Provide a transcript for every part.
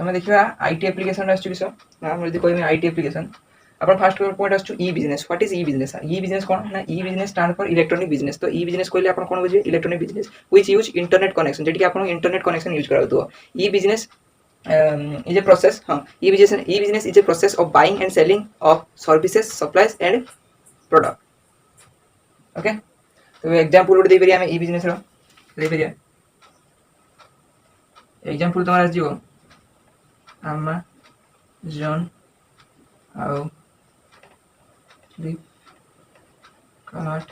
तो आम देखा आईटी एप्लिकेशन आस कह आईटी एप्लिकेशन अपन फास्ट पॉइंट आस e business what is e business कौन ना e business stand for electronic business तो ई बिजनेस कहले अपन कौन बुझे electronic business which use internet connection जेटी अपन इंटरनेट कनेक्शन यूज कराउतो e business is a process e-business is a process of buying and selling of services supplies and product okay तो example उड़ दे परिया में e-business रो दे परिया एग्जांपल तमारा जियो Amazon ଆଉ फ्लिपकार्ट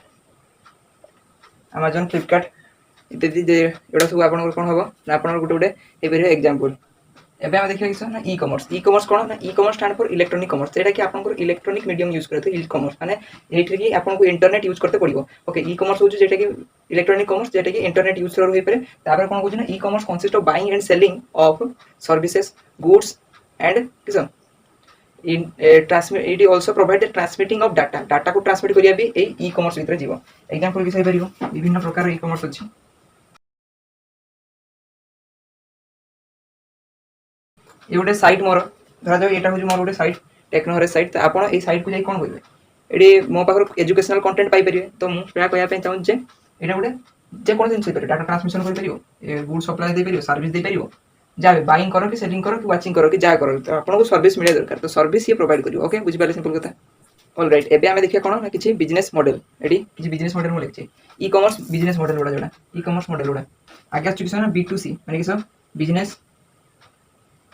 Amazon फ्लिपकार्ट इत्यादि एटा सब आपन कोन हबो ना आपन गुटे गुटे ए परिया एग्जांपल एबे हम देखिए किस ना ई कॉमर्स कोन ना e commerce stand for electronic commerce एटा कि आपन इलेक्ट्रॉनिक मीडियम यूज करते ई कॉमर्स माने एठी कि आपन को इंटरनेट यूज करते पड़िबो ओके ई कॉमर्स होजे जेटा कि इलेक्ट्रॉनिक कॉमर्स जेटा कि इंटरनेट यूज कर होई परे तापर कोन होजे ना e commerce consist of buying and selling of services goods and किस in transmit it also provide the transmitting of data को ट्रांसमिट करिया भी ए ई कॉमर्स भीतर जीवो एग्जांपल कि सही परिबो विभिन्न प्रकार ई कॉमर्स अछि ये गोटे साइट मोर धरा जाओ यहाँ हूँ मोर गोटे साइट टेक्नोहरे साइट तो आप साइट को जाए कौन करेंगे ये मो पाखर एजुकेशनल कंटेंट पाइपर तो मुझे कहना चाहूँ ये गोटे जेकोसी जिन डाटा ट्रांसमिशन कर गुड सप्लाई दे पार सर्विस दे पार जहाँ बाइंग करो कि सेलिंग करो कि वाचिंग करो कि जहाँ करो तो आपको सर्विस मिले दरकार तो सर्विस ये प्रोवाइड करियो ओके बुझिपारे सिंपल कथा ऑलराइट एबे आमे देखिया कोन ना किछि बिजनेस मॉडल एडी किछि बिजनेस मॉडल मो लिखछि ई कॉमर्स बिजनेस मॉडल उडा जोडा ई कॉमर्स मॉडल उडा आगे आछु किछ ना B2C माने किछ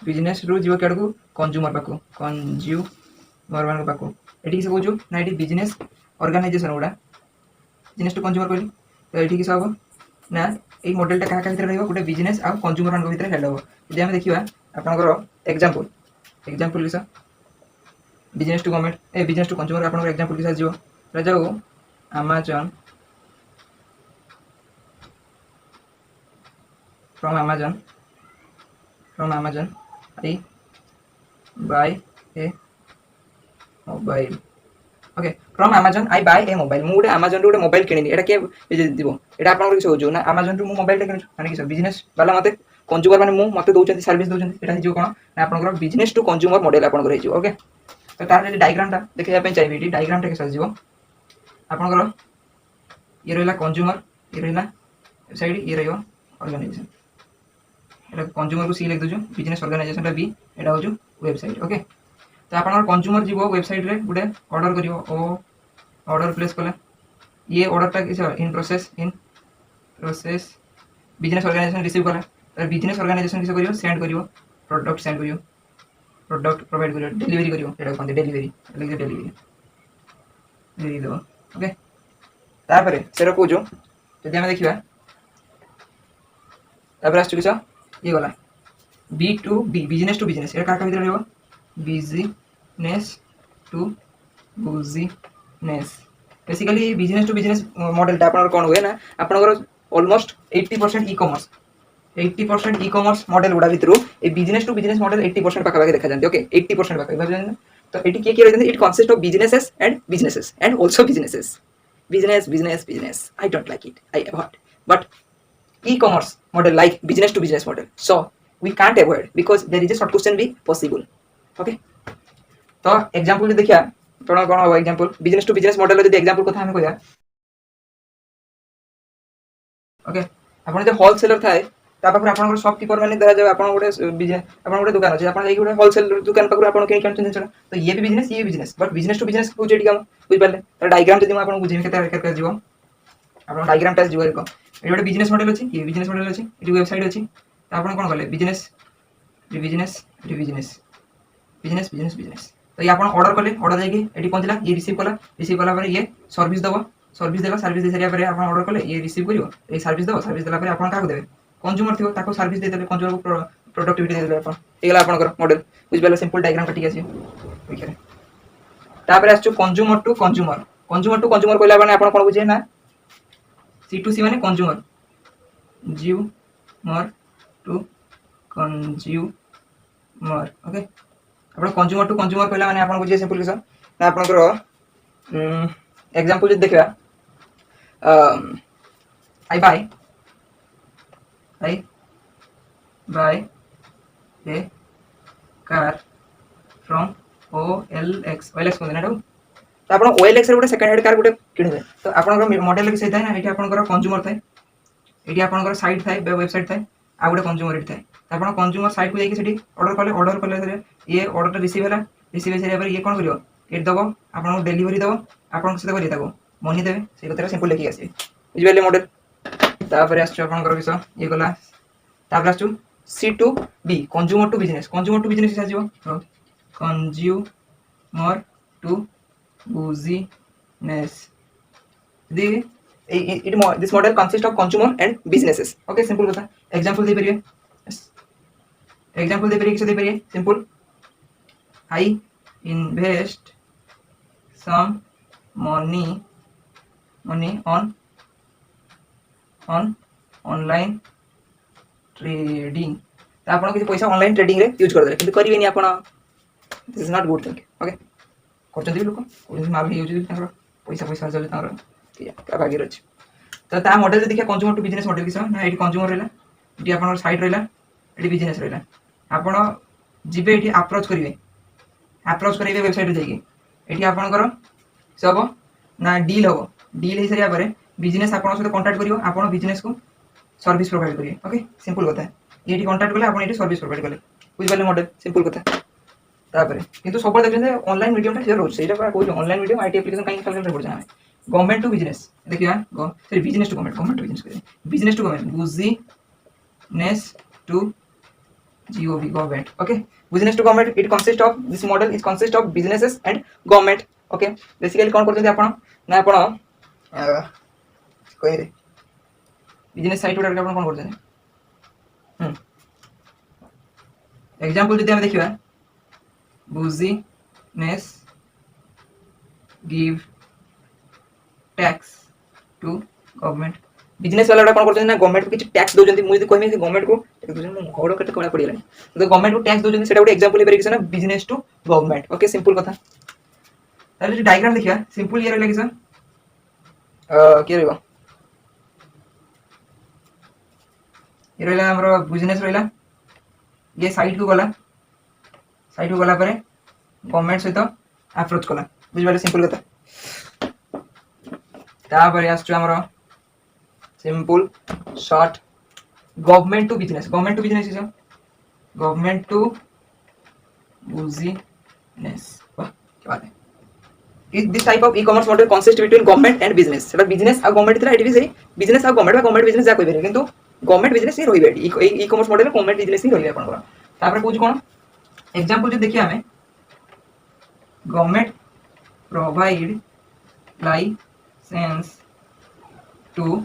बिजनेस रू जीव केड़ को कंज्यूमर पाको कंज्यूमर मान पाको एठी किस कहूँ ना ये बिजनेस ऑर्गेनाइजेशन गुड़ा बिजनेस टू कंज्यूमर कहली तो ये किस हम ना ये मॉडलटा क्या भीतर रही गोटे बिजनेस आउ कंज्यूमर मान भीतर हेड हम जब आम देखा आपंकर एग्जांपल किस बिजनेस टू गवर्नमेंट ए बिजनेस टू कंज्यूमर आपंकर एग्जांपल किस आसो जाओ Amazon from Amazon I buy a mobile okay from Amazon I buy a mobile मुझे Amazon रो मोबाइल किनी एटा के दिबो एटा आपन किस हो जो ना Amazon रो मोबाइल टा किनी माने किस बिजनेस वाला मते कंज्यूमर माने मते दोचंती सर्विस दोचंती एटा हिजो कोन ना आपन बिजनेस टू कंज्यूमर मॉडल आपन हिजो ओके तो तार जे डायग्राम टा देखिया पे चाहिए एटी डायग्राम टा के जिवो आपन ये रहला कंज्यूमर ये रहला वेबसाइट ये रहयो ऑर्गेनाइजेशन एटा कंज्यूमर को सी लिख दजो बिजनेस ऑर्गेनाइजेशन टा बी एटा हो जो वेबसाइट ओके तो आपन कंज्यूमर जीवो वेबसाइट रे गुडे ऑर्डर करियो ओ ऑर्डर प्लेस कले ये ऑर्डर टा किस in process business organisation receive कला तो बिजनेस ऑर्गेनाइजेशन किस करियो सेंड करियो प्रोडक्ट सेंड करियो प्रोडक्ट प्रोवाइड करियो डिलीवरी करियो एटा कोन डिलीवरी लिख डिलीवरी दो ओके तापर सेरा को जो जदि हम देखिबा तापर आछ किस ये गला B2B बिजनेस टू बिजनेस एटा का भीतर रहबो business to business basically business to business model टा आपन कोन हुए ना आपन ऑलमोस्ट 80% ई कॉमर्स मॉडल गुडा भितरु ए बिजनेस टू बिजनेस मॉडल 80% पाखा पाखे देखा जानते ओके 80% पाखा भाबजन तो एटी के रहते it consist of businesses and also business I don't like it I avoid but e-commerce model like business to business model so we can't avoid because there is a short question be possible okay तो example देखिया कोन कोन हो example business to business model जदी example कथा हम कहया okay आपण जे wholesaler थाए ता पाखर आपण शॉपकीपर माने धरा जाय आपण गोटे बिजनेस आपण गोटे दुकान अछि आपण जाई गोटे होलसेल दुकान पाखर आपण केन केन जिंस तो ये भी business but business to business को जेडी काम बुझ पाले तो डायग्राम जदी हम आपण बुझेम केते जीवो आपण डायग्राम टा जीवो एको ये गोटे बिजनेस मॉडल अछि ये बिजनेस मॉडल अछि ये वेबसाइट अछि तो आपण कोन करले बिजनेस तो ये आपण ऑर्डर कले ऑर्डर जाई कि एडी पहुंचला ये रिसीव कला पर ये सर्विस दबो सर्विस दे सरिया पर आपण ऑर्डर कले ये रिसीव करियो ए सर्विस देला पर आपण का देबे कंज्यूमर थियो ताको सर्विस दे देले कंज्यूमर को प्रोडक्टिविटी दे देले आपण एगला आपण मॉडल बुझ पाले सिंपल डायग्राम कटि आसी ओके तापर आछो कंज्यूमर टू कंज्यूमर कहला माने आपण कोन बुझे ना C2C माने कंज्यूमर मर टू कंज्यूमर ओके आपण कंज्यूमर टू कंज्यूमर कहला माने आपण बुझे सिंपल किस ना आपनकर एग्जांपल जे देखबा I buy a car from OLX कहते ना तो आप OLX गोटे सेकेंड हैंड कार गोटे किणवे तो आप मॉडल किसी थाए ना ये आप कंज्यूमर थाए ये आप साइट थाए वेबसाइट थाए आ गोटे कंज्यूमर थाए तो आप कंज्यूमर साइट को जाकि ऑर्डर कले ये ऑर्डर रिसीव है रिसीव हो सारा ये कौन कर ये दब आपको डेलीवरी दब आप मनी देवे से कथा सिंपल लेकिन आसवे बुझे मॉडल तापर आस ये गला आस C2B कंज्यूमर टू बिजनेस आसो consumer to business this model consists of consumer and businesses okay simple kotha example dei pariye yes. example dei pariye simple I invest some money on online trading तो आप पैसा online trading रे use कर दे करेंगे आप this is not good thing okay कर लोक माल हो पैसा पैसा क्या भाग्य अच्छे तो ता मॉडल देखिए कंज्यूमर टू बिजनेस मॉडल किस ना ये कंज्यूमर रहा ये आप साइट रहा ये बिजनेस रहा आप जीवे ये अप्रोच करेंगे वेबसाइट जाइए आपंकर से हम ना डील हम डील हो सारा पर बिजनेस आप सहित कंटाक्ट कर आप बिजनेस को सर्विस प्रोवाइड करेंगे ओके सिंपल कथा ये कंटाक्ट कले आप सर्विस प्रोवाइड कले बुझे मॉडल सिंपल कथा तापर किंतु सब देखते ऑनलाइन मीडियम रोज से कहूँ ऑनलाइन मीडियम आईटी एप्लिकेशन कहीं कैलकुलेट पड़े गवर्नमेंट टू बिजनेस देखिए sorry business to government business to government business to GOV government okay business to government it consist of this model is consist of businesses and government okay basically कौन करते आपण ना आपण कोई business site उडा आपण कौन करते एग्जांपल जदि हम देखिबा business give tax to government business वाला कौन करते हैं गवर्नमेंट को किसी टैक्स दौरान मुझे कहमी गवर्नमेंट को घर के कड़ा पड़ा तो गवर्नमेंट को टैक्स दौरान से एग्जांपल ना business to government okay simple कथा ताले डायग्राम देखिया सिंपल ये रहला कि सर के रहबो ये रहला हमरो बिजनेस रहला ये साइट को गला पर गवर्नमेंट सहित अप्रोच कला बुझिबाले सिंपल कथा तापर आसछु हमरो simple short government to business is government to business वाह क्या बात है this type of e-commerce model consists between government and business सेटा बिजनेस आ गवर्नमेंट थिला एटी भी सही बिजनेस आ गवर्नमेंट बिजनेस जा कोइ बेरे किंतु गवर्नमेंट बिजनेस ही रहिबे ई-कॉमर्स मॉडल गवर्नमेंट बिजनेस ही रहिबे आपन तापर कहू कोन एग्जांपल जे देखिए हमें government provide licence to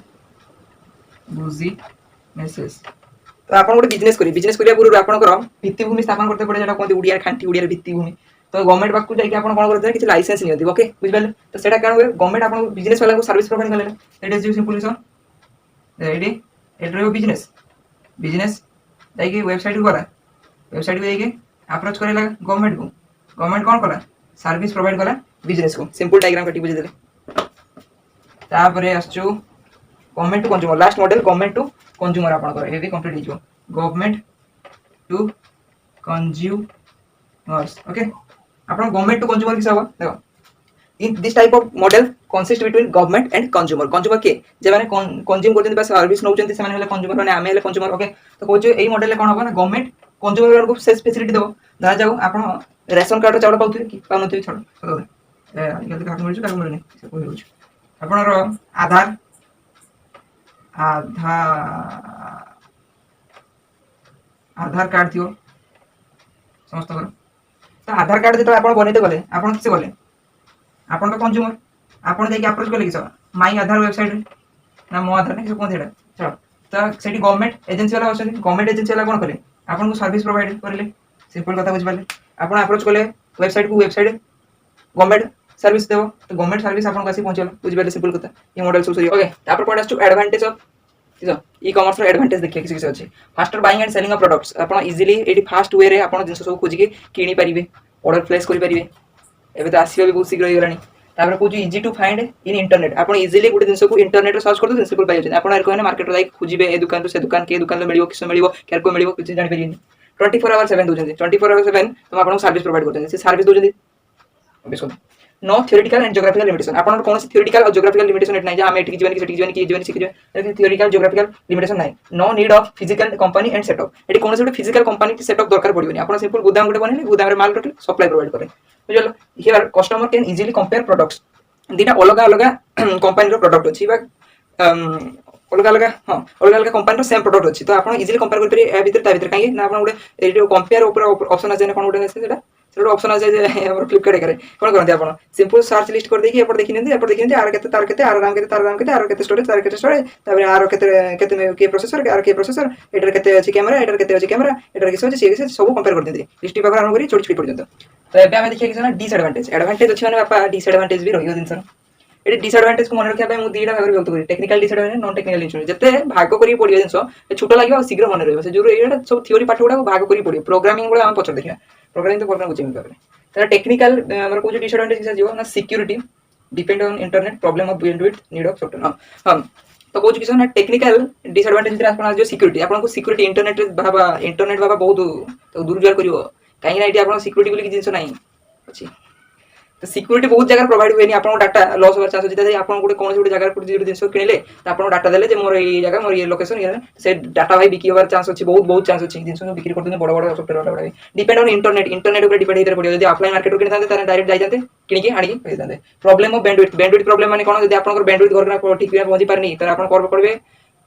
businesses तो आप गोटे बिजनेस करिया पूर्व आपंकर भित्तिभूमि स्थापन करते पड़े जो कहते उड़िया खांटी उड़िया भित्तिभूमि तो गवर्नमेंट पाक जाकि आप कौन करते किसी लाइसेंस नहीं ओके बुझे तो सेटा क्या हुए गवर्नमेंट आप बिजनेस वाला को सर्विस प्रोवाइड कले that is simple at business जाकि वेबसाइट को गला वेबसाइट को जाकि अप्रोच करेला गवर्नमेंट कौन कला सर्विस प्रोवाइड कला बिजनेस को सिंपल डायग्राम काटी बुझे तापर आसचु government to consumer last model government to consumer आपन ये भी कंप्लीट हो गवर्नमेंट टू कंज्यूमर्स ओके आपन गवर्नमेंट टू कंज्यूमर किस होगा देखो in this type of model consist between government and consumer के जे माने कंज्यूम करते बस सर्विस नौचंती से माने हले कंज्यूमर माने आमे हले कंज्यूमर ओके तो कहू एई मॉडल कोन होबा ना गवर्नमेंट कंज्यूमर को से फैसिलिटी देबो धरा जाऊ आपन रेशन कार्ड चाउल पाउथि कि पाउनथि छड सतो ए आजकल काक मिलछु काक मिलनी से कोइ होछु आपन आधार कार्ड थी समस्त तो आधार कार्ड जो आप बनते गले आप किस गले आप तो कंज्यूमर आप अप्रोच कले किस माई आधार वेबसाइट ना मो आधार ना किसी कहते चलो तो से गवर्नमेंट एजेंसी वाला अच्छा गवर्नमेंट एजेंसी वाला कौन कले आपको सर्विस प्रोवाइड करेंगे सिंपल कथा बुझे आप अप्रोच कले वेबसाइट गवर्नमेंट सर्विस देव तो गवर्नमेंट सर्विस आपको आसी पहुँचल बुझे सिंपल कथा ये मॉडल सब सही ओके तापर पॉइंट आसु एडवांटेज ऑफ ई-कॉमर्स रो एडवांटेज देखिए किसी अच्छे faster buying and selling of products आप इजिली ये फास्ट वे रे आप जिन सब खोजिके किनी पारिबे ऑर्डर प्लेस करि पारिबे एबे तो आसीबा भी बहुत शीघ्र हो गलानी तापर कहू easy to find in internet आप इजिली गोटे जिन को इंटरनेट सर्च कर सिंपल पाइ जाते आप कहने मार्केट रे खोजिबे ए दुकान से दुकान के दुकान मिलिबो किस मिलिबो केरको मिलिबो किछ जानि परिबेनी 24/7 दूसरी 24/7 तुम आपको सर्विस प्रोवाइड करते हैं सर्विस दूसरी no theoretical and geographical limitation आपन कौन थियोरिटिकल और जियोग्राफिकल लिमिटेशन एट नहीं जे हम एठी जीवन की सेठी जीवन की जीवन सीखि लेकिन थियोरिटिकल जियोग्राफिकल लिमिटेशन नहीं no need of physical company and setup एठी कौन से फिजिकल कंपनी की सेटअप दरकार पड़िबनी आपन सिंपल गोदाम गुटे बनेले गोदाम रे माल रखले सप्लाई प्रोवाइड करे बुझलो here customer can easily compare products दीटा अलग अलग कंपनी रो प्रोडक्ट अछि बा अलग अलग हाँ अलग अलग कंपनी सेम प्रोडक्ट अच्छी तो आप इजिली कंपेयर कर भर कहीं ना आप गोटे कंपेयर ऑप्शन आसे कौन गोटे से ऑप्शन आसे फ्लिपकार्ट करे कौन करते आप सिंपल सर्च लिस्ट कर देखिए देखी देखी आर के तार के आर राम के तार राम के आर के स्टोरेज तार के स्टोरेज तापर आर के प्रोसेसर आर के प्रोसेसर एटर के अच्छी कैमरा एटर के अच्छी कैमरा एटर किसी अच्छे सी सब कंपेयर कर दिए लिस्ट पाखर आरंभ कर छोटी छोटी पर्यटन तो ये आम देखिए डिसएडवांटेज एडवांटेज अच्छे मैंने बापा डिसएडवांटेज भी रही जिन ये डिसएडवांटेज को मन रखा मुझे दुईटा भाग व्यक्त करी technical disadvantage non technical instrument जिते भाग करी पड़ो जिन छोट लगे शीघ्र मन रही है जो ये सब थ्योरी पाठ गुड़ा भाग करी पड़ो प्रोग्रामिंग गुड़ा आम पचर देखा प्रोग्रामिंग तो प्रोग्राम बुझे तार टेक्निकल कौन डिसएडवांटेज जीव ना security depend on internet problem of bandwidth need of software हाँ तो कौन किसी ना टेक्निकल डिसएडवांटेज जो सिक्यूरीटी आपको सिक्यूरीटी इंटरनेट बाबा बहुत दुरुपयोग कर कहीं सिक्यूरीटी बोली जिन ना अच्छी तो सिक्यूरीटी बहुत जगह प्रोवाइड हुए आपको डाटा लॉस होवार चांस अच्छे आप गोटे कौन गोटे जगह जिन किणले आप डाटा देले मोर ये जगह मोर ये लोकेशन ये से डाटा भाई बिकी होवार चांस अच्छी बहुत चांस अच्छी जिन बिक्री करते बड़ बड़ सॉफ्टवेयर वाला डिपेंड ऑन इंटरनेट ऊपर डिपेंड होते पड़ो ऑफलाइन मार्केट किनी था डायरेक्ट जाते किणिकी आनी प्रॉब्लम ऑफ बैंडविड्थ प्रॉब्लम माने कौन जब आप बैंडविड्थ घर ठीक पहुंची पारनी तो आप करेंगे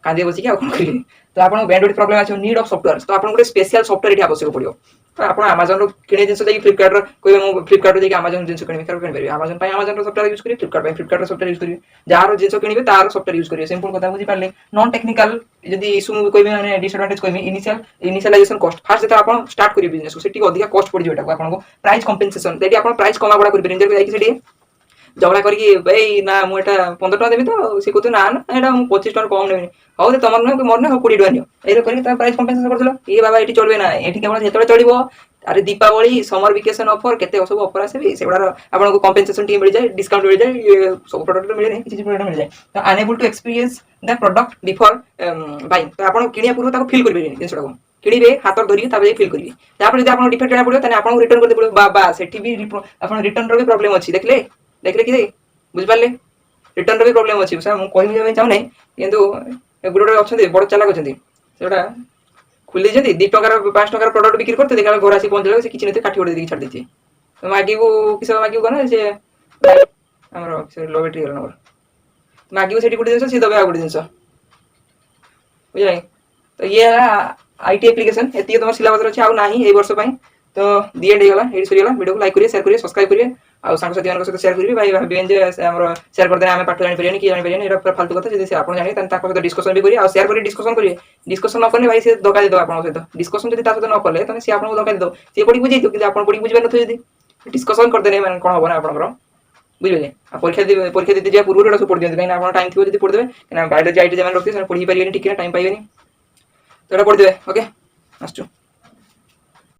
कांदे बसिक आउ करेंगे तो आप बैंडविड्थ प्रॉब्लम आछो नीड ऑफ सॉफ्टवेयर तो आप गोटे स्पेशल सॉफ्टवेयर ये आवश्यक पड़ो तो आप आमाजन किणे जिन जाकि फ्लिपकार्ट कहे मुझे फ्लिपकार्ट जाकि आमाजन जिन किणी आमाजन आमाजन सॉफ्टवेयर यूज करेंगे फ्लिपकार्ट सॉफ्टवेयर यूज करेंगे जार जिन किणे तार सॉफ्टवेयर यूज करेंगे सिंपल कथा बुझी पारे नॉन टेक्निकल जदि इश्यू मुझे कह मैंने डिसएडवांटेज कह इनिशियलाइजेशन कॉस्ट फास्ट जो आप स्टार्ट करेंगे बिजनेस से अधिक कॉस्ट पड़ जाए आपको प्राइस कंपेनसेशन ये आप प्राइस कमा बड़ा करेंगे झगड़ा करके भाई ना मुझे 15 टका देवी तो सी कहते ना ना 25 टका कम नेबी हाँ तुम नुह मोर ना 20 टका नियो ये प्राइस कंपेनसेशन कर ये बाबा ये चलवे ना ये केवल जो चलो अरे दीपावली समर वेकेशन ऑफर केते सब ऑफर आसे से आपको कंपेनसेशन टी मिल जाए डिस्काउंट मिल जाए सब प्रोडक्ट मिले नहीं किसी प्रोडक्ट मिल जाए तो enable to experience the product before buying तो आप किणिया पूर्व फिल करेंगे जिनसा को किणवे हाथ धरिए फिल करेंगे तापर जब आप डिफेक्ट जଣା पड़ो आपको रिटर्न करते पड़ो बाबा सेठी भी आप रिटर्न रो भी प्रॉब्लम अच्छी देखले कि बुझिपारे रिटर्न रो भी प्रॉब्लम अच्छी सर मुझे कहना चाहूना कि गोटे अच्छा बड़ चालाक अच्छे से खुली 2 टकर 5 टकर प्रोडक्ट बिक्री करते देखा घर आसी पहुंचल से किसी नहीं काठी गोटे देखिए छाड़ी देती तो मागी को किस मागी को ना से लो बैटरी गला नंबर मागी को से गोटे जिन सी दबे गोटे जिन बुझे तो ये आईटी एप्लिकेशन ये तुम सिलेबस अच्छे आउ ना ये वर्ष तो दी एंड होगा ये सरीगला वीडियो को लाइक करिए शेयर करिए सब्सक्राइब करिए आउ सांग साथी सहित शेयर करिए भाई भावें जे शेयर करदे आम पाठ जानी कि जानी ये फालतू कथा जब आप जाने सहित डिस्कसन भी करिए शेयर करिए डिस्कसन न कले भाई से धोखा देदेव आप सहित डिस्कसन जब सहित न कले तो सी आपको धोखा देदेव सी पढ़ी बुझे कि आप पढ़ी बुझे न डिस्कसन करदे मैंने कौन हम ना आप बुझे परीक्षा दीजिए पूर्व सब पढ़ दिखाई कहीं आप टाइम थी पढ़दे कहीं गाइड जाइए रखते पढ़ी पारे ठीक टाइम पाइबे तो पढ़दे ओके आसचु।